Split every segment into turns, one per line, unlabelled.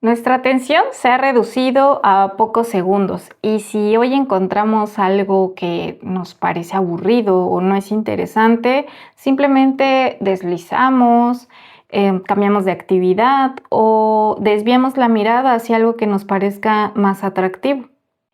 Nuestra atención se ha reducido a pocos segundos y si hoy encontramos algo que nos parece aburrido o no es interesante, simplemente deslizamos, cambiamos de actividad o desviamos la mirada hacia algo que nos parezca más atractivo.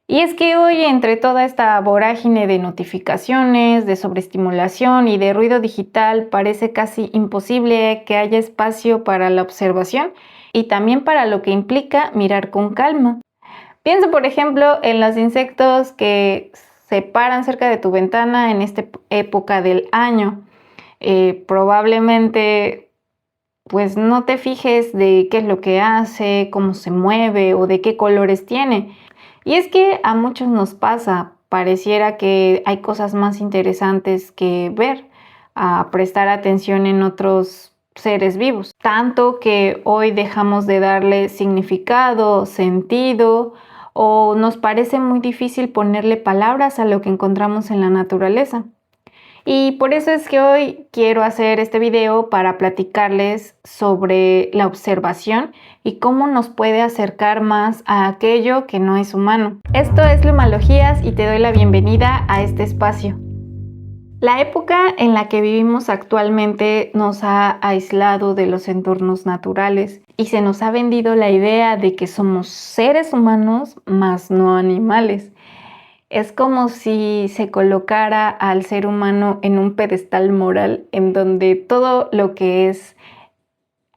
Y es que hoy, entre toda esta vorágine de notificaciones, de sobreestimulación y de ruido digital, parece casi imposible que haya espacio para la observación y también para lo que implica mirar con calma. Piensa, por ejemplo, en los insectos que se paran cerca de tu ventana en esta época del año. Probablemente pues no te fijes de qué es lo que hace, cómo se mueve o de qué colores tiene. Y es que a muchos nos pasa, pareciera que hay cosas más interesantes que ver, a prestar atención en otros seres vivos. Tanto que hoy dejamos de darle significado, sentido, o nos parece muy difícil ponerle palabras a lo que encontramos en la naturaleza. Y por eso es que hoy quiero hacer este video para platicarles sobre la observación y cómo nos puede acercar más a aquello que no es humano. Esto es Lumalogías y te doy la bienvenida a este espacio. La época en la que vivimos actualmente nos ha aislado de los entornos naturales y se nos ha vendido la idea de que somos seres humanos, más no animales. Es como si se colocara al ser humano en un pedestal moral en donde todo lo que es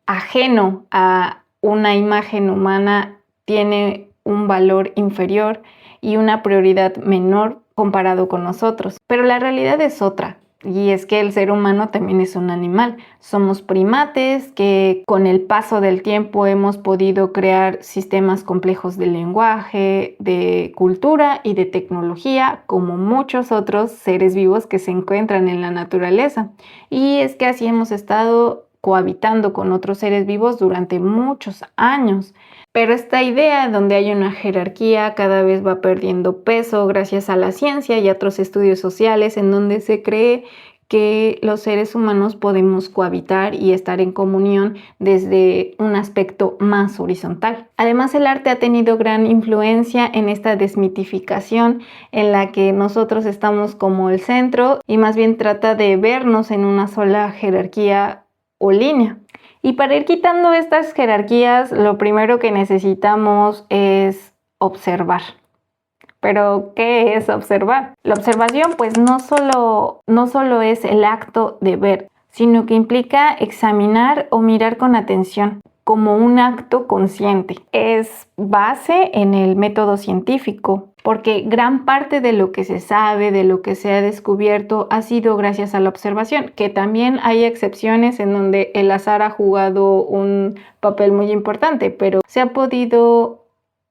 ajeno a una imagen humana tiene un valor inferior y una prioridad menor comparado con nosotros. Pero la realidad es otra. Y es que el ser humano también es un animal. Somos primates que con el paso del tiempo hemos podido crear sistemas complejos de lenguaje, de cultura y de tecnología, como muchos otros seres vivos que se encuentran en la naturaleza. Y es que así hemos estado cohabitando con otros seres vivos durante muchos años. Pero esta idea donde hay una jerarquía cada vez va perdiendo peso gracias a la ciencia y a otros estudios sociales en donde se cree que los seres humanos podemos cohabitar y estar en comunión desde un aspecto más horizontal. Además, el arte ha tenido gran influencia en esta desmitificación en la que nosotros estamos como el centro y más bien trata de vernos en una sola jerarquía o línea. Y para ir quitando estas jerarquías, lo primero que necesitamos es observar. Pero, ¿qué es observar? La observación, pues, no solo es el acto de ver, sino que implica examinar o mirar con atención, como un acto consciente. Es base en el método científico, porque gran parte de lo que se sabe, de lo que se ha descubierto, ha sido gracias a la observación, que también hay excepciones en donde el azar ha jugado un papel muy importante, pero se ha podido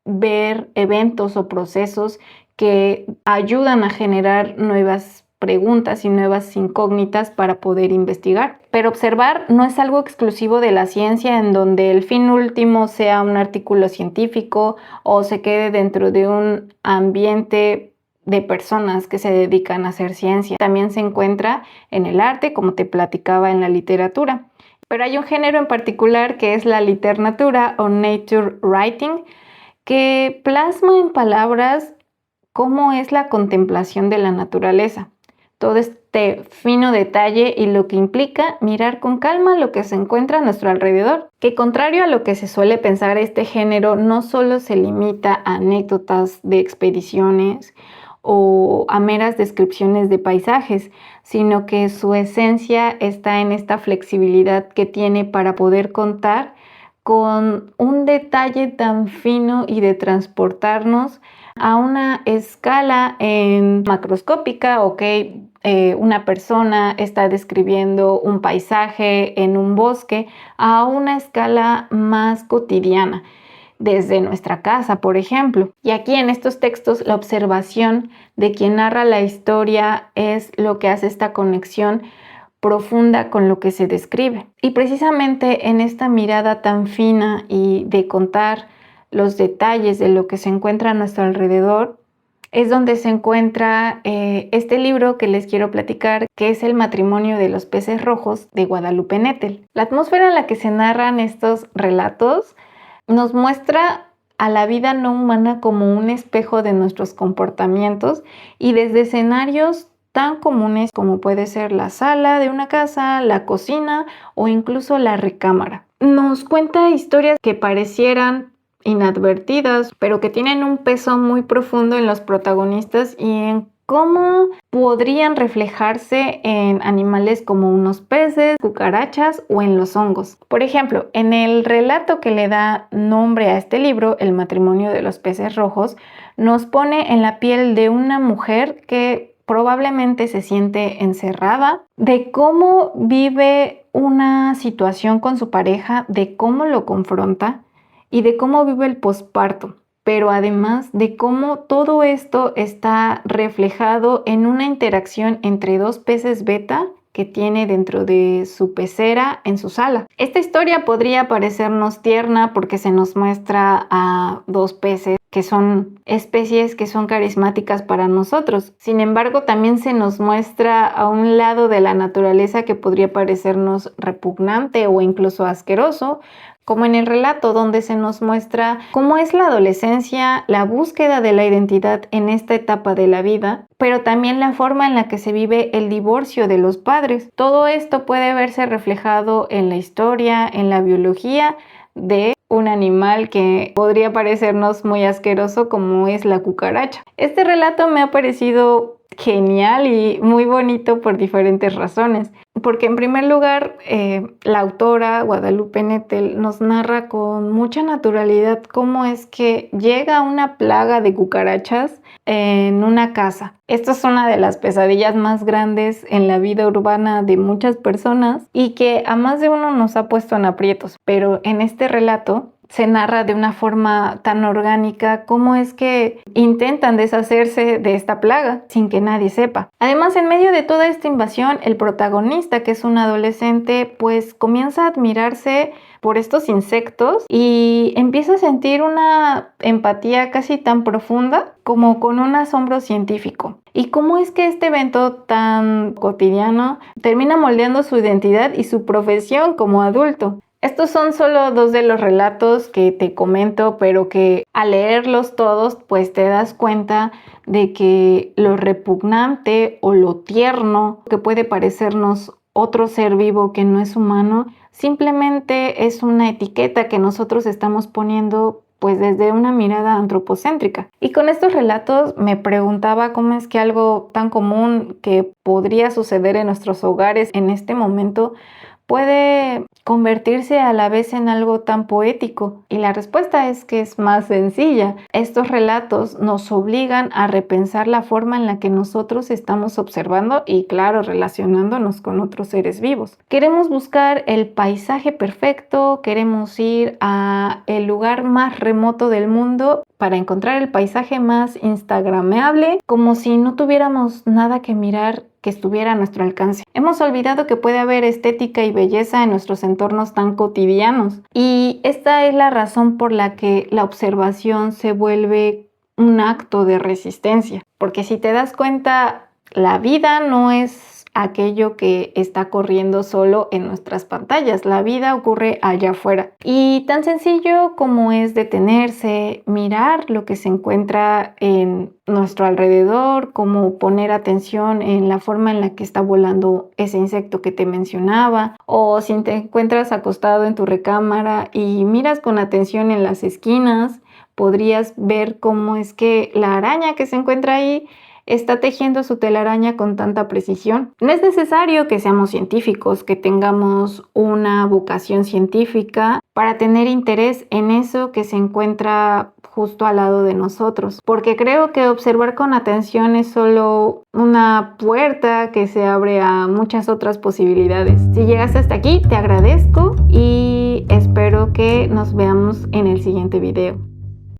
ver eventos o procesos que ayudan a generar nuevas preguntas y nuevas incógnitas para poder investigar. Pero observar no es algo exclusivo de la ciencia en donde el fin último sea un artículo científico o se quede dentro de un ambiente de personas que se dedican a hacer ciencia. También se encuentra en el arte, como te platicaba, en la literatura. Pero hay un género en particular que es la literatura o nature writing, que plasma en palabras cómo es la contemplación de la naturaleza. Todo este fino detalle y lo que implica mirar con calma lo que se encuentra a nuestro alrededor. Que contrario a lo que se suele pensar, este género no solo se limita a anécdotas de expediciones o a meras descripciones de paisajes, sino que su esencia está en esta flexibilidad que tiene para poder contar con un detalle tan fino y de transportarnos a una escala macroscópica. Una persona está describiendo un paisaje en un bosque a una escala más cotidiana, desde nuestra casa, por ejemplo. Y aquí en estos textos, la observación de quien narra la historia es lo que hace esta conexión profunda con lo que se describe. Y precisamente en esta mirada tan fina y de contar los detalles de lo que se encuentra a nuestro alrededor, es donde se encuentra este libro que les quiero platicar, que es El matrimonio de los peces rojos de Guadalupe Nettel. La atmósfera en la que se narran estos relatos nos muestra a la vida no humana como un espejo de nuestros comportamientos y desde escenarios tan comunes como puede ser la sala de una casa, la cocina o incluso la recámara. Nos cuenta historias que parecieran inadvertidas, pero que tienen un peso muy profundo en los protagonistas y en cómo podrían reflejarse en animales como unos peces, cucarachas o en los hongos. Por ejemplo, en el relato que le da nombre a este libro, El matrimonio de los peces rojos, nos pone en la piel de una mujer que probablemente se siente encerrada, de cómo vive una situación con su pareja, de cómo lo confronta y de cómo vive el posparto, pero además de cómo todo esto está reflejado en una interacción entre dos peces beta que tiene dentro de su pecera en su sala. Esta historia podría parecernos tierna porque se nos muestra a dos peces que son especies que son carismáticas para nosotros. Sin embargo, también se nos muestra a un lado de la naturaleza que podría parecernos repugnante o incluso asqueroso, como en el relato donde se nos muestra cómo es la adolescencia, la búsqueda de la identidad en esta etapa de la vida, pero también la forma en la que se vive el divorcio de los padres. Todo esto puede verse reflejado en la historia, en la biología de un animal que podría parecernos muy asqueroso como es la cucaracha. Este relato me ha parecido genial y muy bonito por diferentes razones. Porque en primer lugar, la autora Guadalupe Nettel nos narra con mucha naturalidad cómo es que llega una plaga de cucarachas en una casa. Esto es una de las pesadillas más grandes en la vida urbana de muchas personas y que a más de uno nos ha puesto en aprietos. Pero en este relato se narra de una forma tan orgánica cómo es que intentan deshacerse de esta plaga sin que nadie sepa. Además, en medio de toda esta invasión, el protagonista, que es un adolescente, pues comienza a admirarse por estos insectos y empieza a sentir una empatía casi tan profunda como con un asombro científico. Y cómo es que este evento tan cotidiano termina moldeando su identidad y su profesión como adulto. Estos son solo dos de los relatos que te comento, pero que al leerlos todos, pues te das cuenta de que lo repugnante o lo tierno que puede parecernos otro ser vivo que no es humano, simplemente es una etiqueta que nosotros estamos poniendo pues desde una mirada antropocéntrica. Y con estos relatos me preguntaba cómo es que algo tan común que podría suceder en nuestros hogares en este momento puede convertirse a la vez en algo tan poético. Y la respuesta es que es más sencilla. Estos relatos nos obligan a repensar la forma en la que nosotros estamos observando y, claro, relacionándonos con otros seres vivos. Queremos buscar el paisaje perfecto, queremos ir a el lugar más remoto del mundo para encontrar el paisaje más instagrameable, como si no tuviéramos nada que mirar que estuviera a nuestro alcance. Hemos olvidado que puede haber estética y belleza en nuestros entornos tan cotidianos. Y esta es la razón por la que la observación se vuelve un acto de resistencia. Porque si te das cuenta, la vida no es aquello que está corriendo solo en nuestras pantallas. La vida ocurre allá afuera. Y tan sencillo como es detenerse, mirar lo que se encuentra en nuestro alrededor, como poner atención en la forma en la que está volando ese insecto que te mencionaba, o si te encuentras acostado en tu recámara y miras con atención en las esquinas, podrías ver cómo es que la araña que se encuentra ahí está tejiendo su telaraña con tanta precisión. No es necesario que seamos científicos, que tengamos una vocación científica para tener interés en eso que se encuentra justo al lado de nosotros, porque creo que observar con atención es solo una puerta que se abre a muchas otras posibilidades. Si llegaste hasta aquí, te agradezco y espero que nos veamos en el siguiente video.